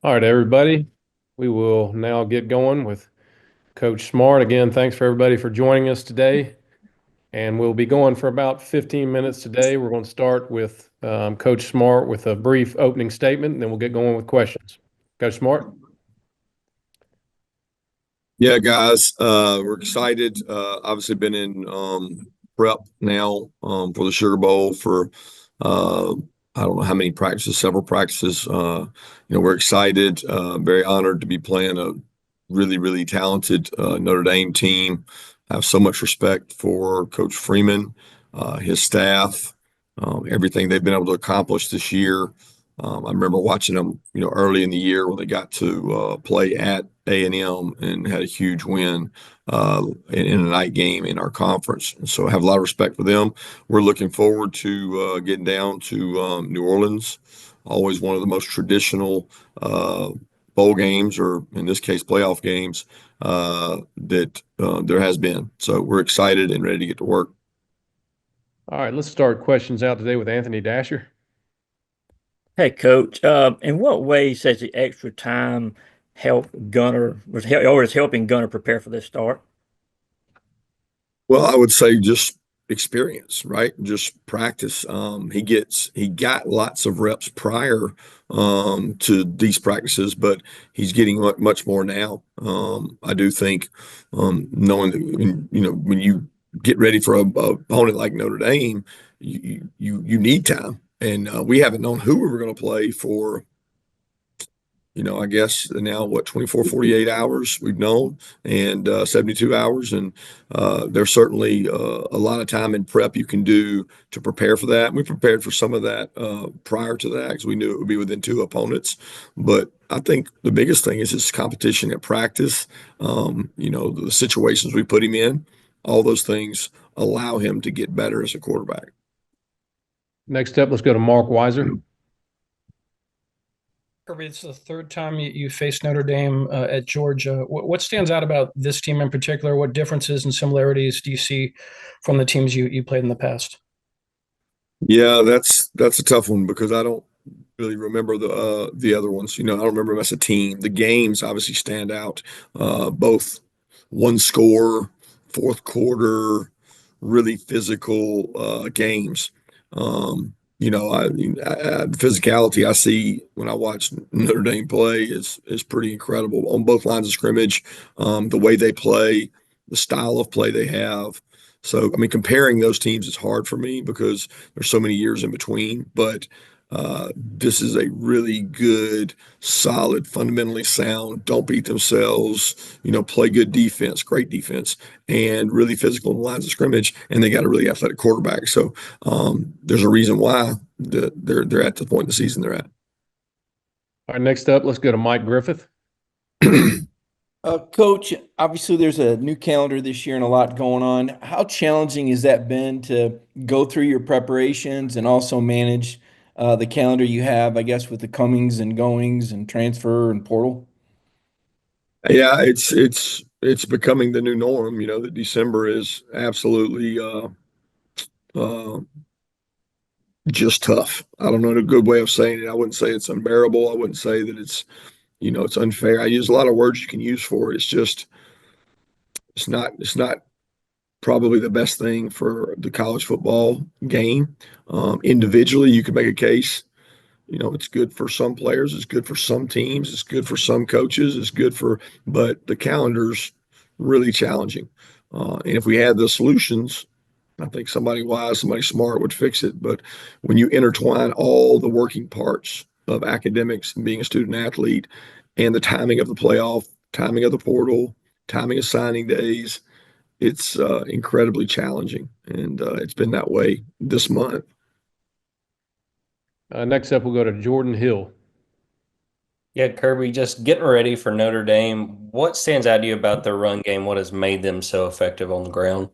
All right, everybody. We will now get going with Coach Smart. Again, thanks for everybody for joining us today. And we'll be going for about 15 minutes today. We're going to start with Coach Smart with a brief opening statement, and then we'll get going with questions. Coach Smart. Yeah, guys, we're excited. Obviously, been in prep now for the Sugar Bowl for I don't know how many practices, several practices. We're excited, very honored to be playing a really, really talented Notre Dame team. I have so much respect for Coach Freeman, his staff, everything they've been able to accomplish this year. I remember watching them, early in the year when they got to play at A&M and had a huge win in a night game in our conference. And so I have a lot of respect for them. We're looking forward to getting down to New Orleans, always one of the most traditional bowl games, or in this case, playoff games that there has been. So we're excited and ready to get to work. All right, let's start questions out today with Anthony Dasher. Hey, Coach. In what ways has the extra time helped Gunner or is helping Gunner prepare for this start? Well, I would say just experience, right? Just practice. He got lots of reps prior to these practices, but he's getting much more now. I do think knowing that when you get ready for a opponent like Notre Dame, you need time, and we haven't known who we were going to play for, I guess now what, 24, 48 hours we've known, and 72 hours. And there's certainly a lot of time in prep you can do to prepare for that. We prepared for some of that prior to that because we knew it would be within two opponents. But I think the biggest thing is this competition at practice. The situations we put him in, all those things allow him to get better as a quarterback. Next up, let's go to Mark Weiser. Kirby, it's the third time you faced Notre Dame at Georgia. What stands out about this team in particular? What differences and similarities do you see from the teams you played in the past? Yeah, that's a tough one because I don't really remember the other ones. I don't remember them as a team. The games obviously stand out. Both one score, fourth quarter, really physical games. Physicality I see when I watch Notre Dame play is pretty incredible on both lines of scrimmage. The way they play, the style of play they have. So, I mean, comparing those teams is hard for me because there's so many years in between. But this is a really good, solid, fundamentally sound, don't beat themselves, play good defense, great defense, and really physical in the lines of scrimmage. And they got a really athletic quarterback. So there's a reason why they're at the point in the season they're at. All right, next up, let's go to Mike Griffith. Coach, obviously there's a new calendar this year and a lot going on. How challenging has that been to go through your preparations and also manage the calendar you have, I guess, with the comings and goings and transfer and portal? Yeah, it's becoming the new norm. That December is absolutely uh, just tough. I don't know a good way of saying it. I wouldn't say it's unbearable. I wouldn't say that it's unfair. I use a lot of words you can use for it. It's not probably the best thing for the college football game. Individually, you could make a case. It's good for some players, it's good for some teams, it's good for some coaches, but the calendar's really challenging. And if we had the solutions, I think somebody wise, somebody smart would fix it. But when you intertwine all the working parts of academics and being a student athlete and the timing of the playoff, timing of the portal, timing of signing days, it's incredibly challenging. And it's been that way this month. Next up, we'll go to Jordan Hill. Yeah, Kirby, just getting ready for Notre Dame. What stands out to you about their run game? What has made them so effective on the ground?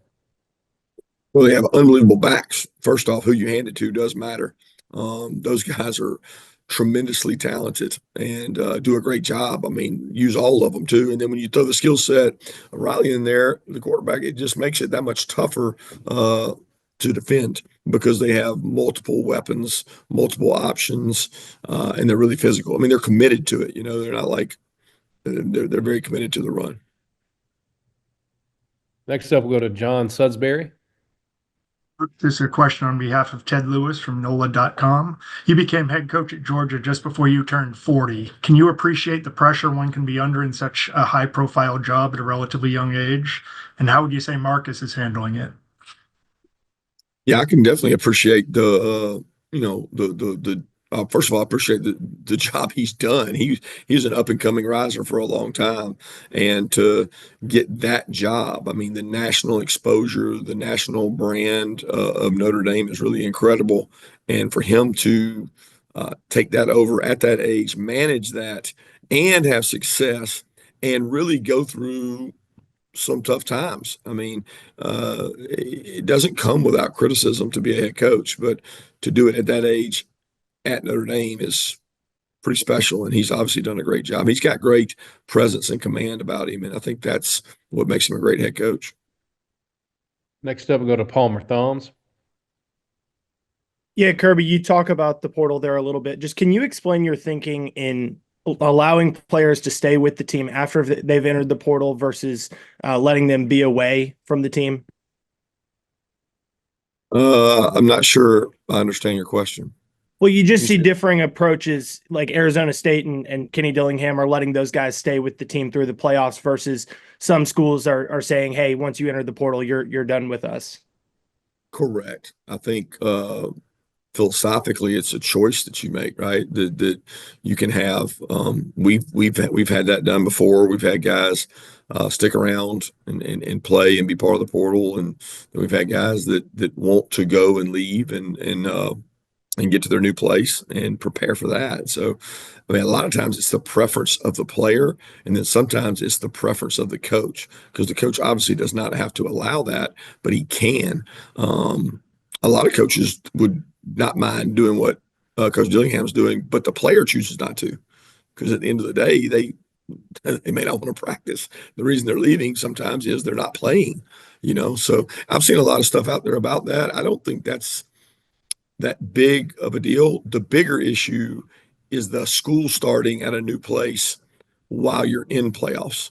Well, they have unbelievable backs. First off, who you hand it to does matter. Those guys are tremendously talented and do a great job. I mean, use all of them too. And then when you throw the skill set, Riley in there, the quarterback, it just makes it that much tougher to defend because they have multiple weapons, multiple options, and they're really physical. I mean, they're committed to it. They're not like they're very committed to the run. Next up, we'll go to John Sudsbury. This is a question on behalf of Ted Lewis from NOLA.com. You became head coach at Georgia just before you turned 40. Can you appreciate the pressure one can be under in such a high-profile job at a relatively young age? And how would you say Marcus is handling it? Yeah, I can definitely appreciate first of all, I appreciate the job he's done. He's an up and coming riser for a long time, and to get that job, I mean, the national exposure, the national brand of Notre Dame is really incredible, and for him to take that over at that age, manage that, and have success, and really go through some tough times. I mean, it doesn't come without criticism to be a head coach, but to do it at that age at Notre Dame is pretty special. And he's obviously done a great job. He's got great presence and command about him. And I think that's what makes him a great head coach. Next up, we'll go to Palmer Thumbs. Yeah, Kirby, you talk about the portal there a little bit. Just can you explain your thinking in allowing players to stay with the team after they've entered the portal versus letting them be away from the team? I'm not sure I understand your question. Well, you just see differing approaches, like Arizona State and Kenny Dillingham are letting those guys stay with the team through the playoffs versus some schools are saying, hey, once you enter the portal, you're done with us. Correct. I think philosophically, it's a choice that you make, right? That you can have. We've had that done before. We've had guys stick around and play and be part of the portal, and we've had guys that want to go and leave and get to their new place and prepare for that. So, I mean, a lot of times it's the preference of the player, and then sometimes it's the preference of the coach, because the coach obviously does not have to allow that, but he can. A lot of coaches would not mind doing what Coach Dillingham's doing, but the player chooses not to, because at the end of the day, they may not want to practice. The reason they're leaving sometimes is they're not playing, So I've seen a lot of stuff out there about that. I don't think that's that big of a deal. The bigger issue is the school starting at a new place while you're in playoffs,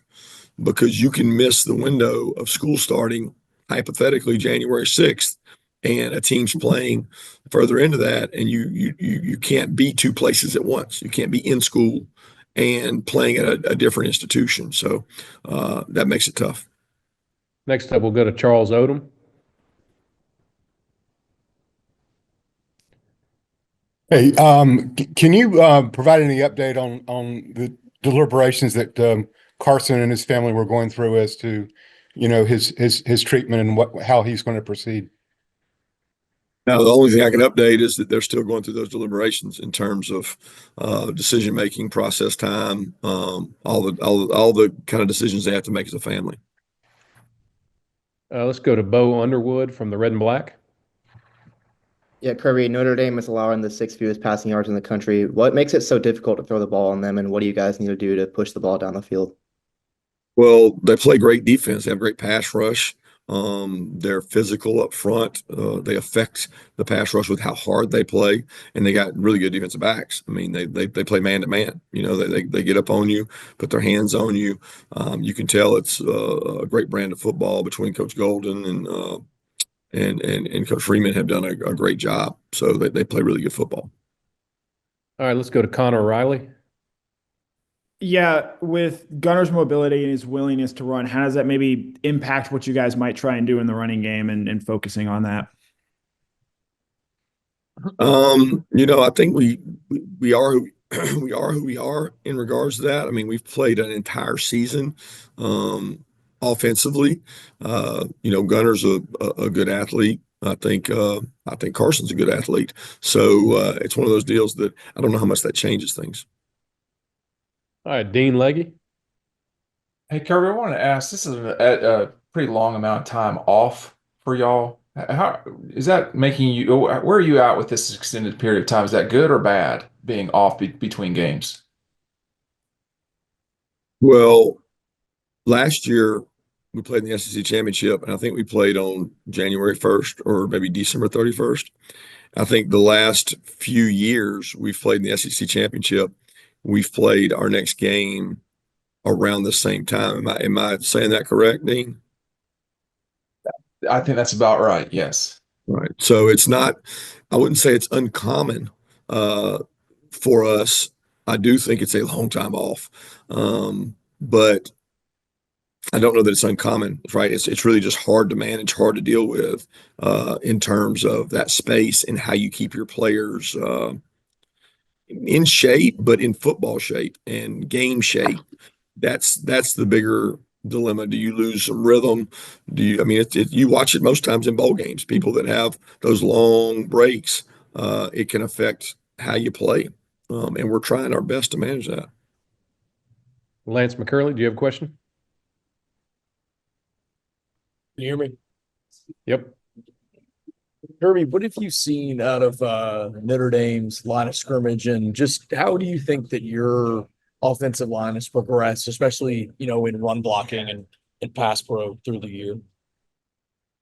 because you can miss the window of school starting hypothetically January 6th, and a team's playing further into that, and you can't be two places at once. You can't be in school and playing at a different institution. So that makes it tough. Next up, we'll go to Charles Odom. Hey, can you provide any update on the deliberations that Carson and his family were going through as to, his treatment and how he's going to proceed? Now, the only thing I can update is that they're still going through those deliberations in terms of decision-making process time, all the kind of decisions they have to make as a family. Let's go to Bo Underwood from the Red and Black. Yeah, Kirby, Notre Dame is allowing the sixth fewest passing yards in the country. What makes it so difficult to throw the ball on them, and what do you guys need to do to push the ball down the field? Well, they play great defense. They have great pass rush. They're physical up front. They affect the pass rush with how hard they play, and they got really good defensive backs. I mean, they play man to man. They get up on you, put their hands on you. You can tell it's a great brand of football between Coach Golden and Coach Freeman have done a great job. So they play really good football. All right, let's go to Connor Riley. Yeah, with Gunner's mobility and his willingness to run, how does that maybe impact what you guys might try and do in the running game and focusing on that? I think we are we are who we are in regards to that. I mean, we've played an entire season offensively. Gunner's a good athlete. I think Carson's a good athlete. So it's one of those deals that I don't know how much that changes things. All right, Dean Legge. Hey, Kirby, I wanted to ask, this is a pretty long amount of time off for y'all. How is that making you, where are you at with this extended period of time? Is that good or bad, being off between games? Well, last year we played in the SEC championship, and I think we played on January 1st or maybe December 31st. I think the last few years we've played in the SEC championship, we've played our next game around the same time. Am I saying that correct, Dean? I think that's about right. Yes. Right. So it's not, I wouldn't say it's uncommon for us. I do think it's a long time off. But I don't know that it's uncommon, right? It's really just hard to manage, hard to deal with in terms of that space and how you keep your players in shape, but in football shape and game shape. That's the bigger dilemma. Do you lose some rhythm? I mean, you watch it most times in bowl games. People that have those long breaks, it can affect how you play. And we're trying our best to manage that. Lance McCurley, do you have a question? Can you hear me? Yep. Kirby, what have you seen out of Notre Dame's line of scrimmage, and just how do you think that your offensive line has progressed, especially, in run blocking and pass pro through the year?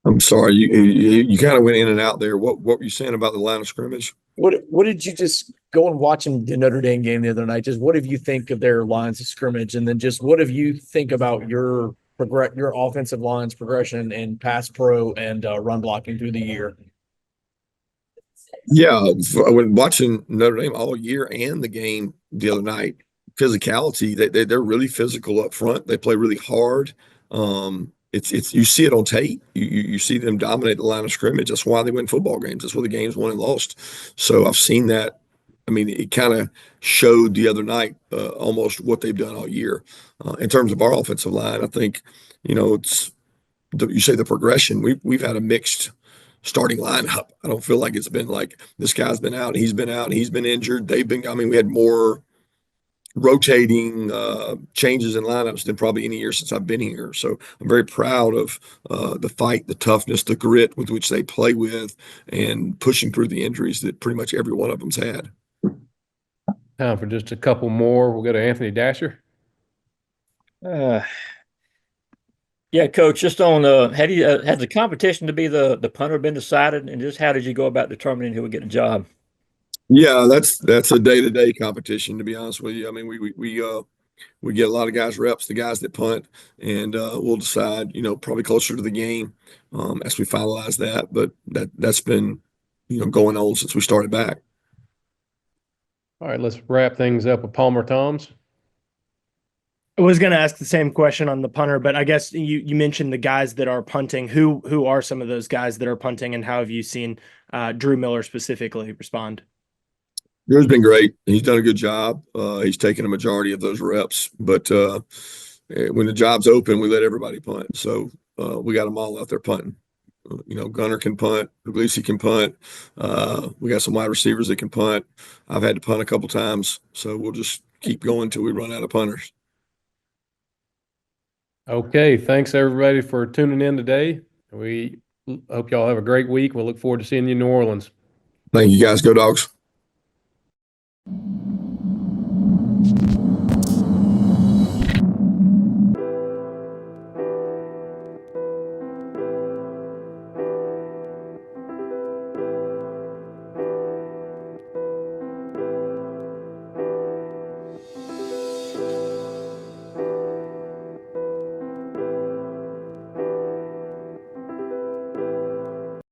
I'm sorry, you kind of went in and out there. What were you saying about the line of scrimmage? What did you just go and watching the Notre Dame game the other night? Just what have you think of their lines of scrimmage, and then just what have you think about your offensive line's progression in pass pro and run blocking through the year? Yeah, I went watching Notre Dame all year and the game the other night. Physicality, they're really physical up front. They play really hard. It's you see it on tape. You see them dominate the line of scrimmage. That's why they win football games. That's where the games won and lost. So I've seen that. I mean, it kind of showed the other night almost what they've done all year. In terms of our offensive line, I think, it's you say the progression. We've had a mixed starting lineup. I don't feel like it's been like this guy's been out, he's been out, he's been injured. We had more rotating changes in lineups than probably any year since I've been here. So I'm very proud of the fight, the toughness, the grit with which they play with, and pushing through the injuries that pretty much every one of them's had. Time for just a couple more. We'll go to Anthony Dasher. Yeah, Coach, just on had the competition to be the punter been decided, and just how did you go about determining who would get the job? Yeah, that's a day-to-day competition, to be honest with you. I mean, we get a lot of guys reps, the guys that punt, and we'll decide, probably closer to the game as we finalize that. But that's been, going on since we started back. All right, let's wrap things up with Palmer Toms. I was going to ask the same question on the punter, but I guess you mentioned the guys that are punting. Who are some of those guys that are punting, and how have you seen Drew Miller specifically respond? Drew's been great. He's done a good job. He's taken a majority of those reps, but when the job's open, we let everybody punt. So we got them all out there punting. Gunner can punt. Puglisi can punt. We got some wide receivers that can punt. I've had to punt a couple times, so we'll just keep going until we run out of punters. Okay, thanks everybody for tuning in today. We hope y'all have a great week. We'll look forward to seeing you in New Orleans. Thank you, guys. Go Dogs.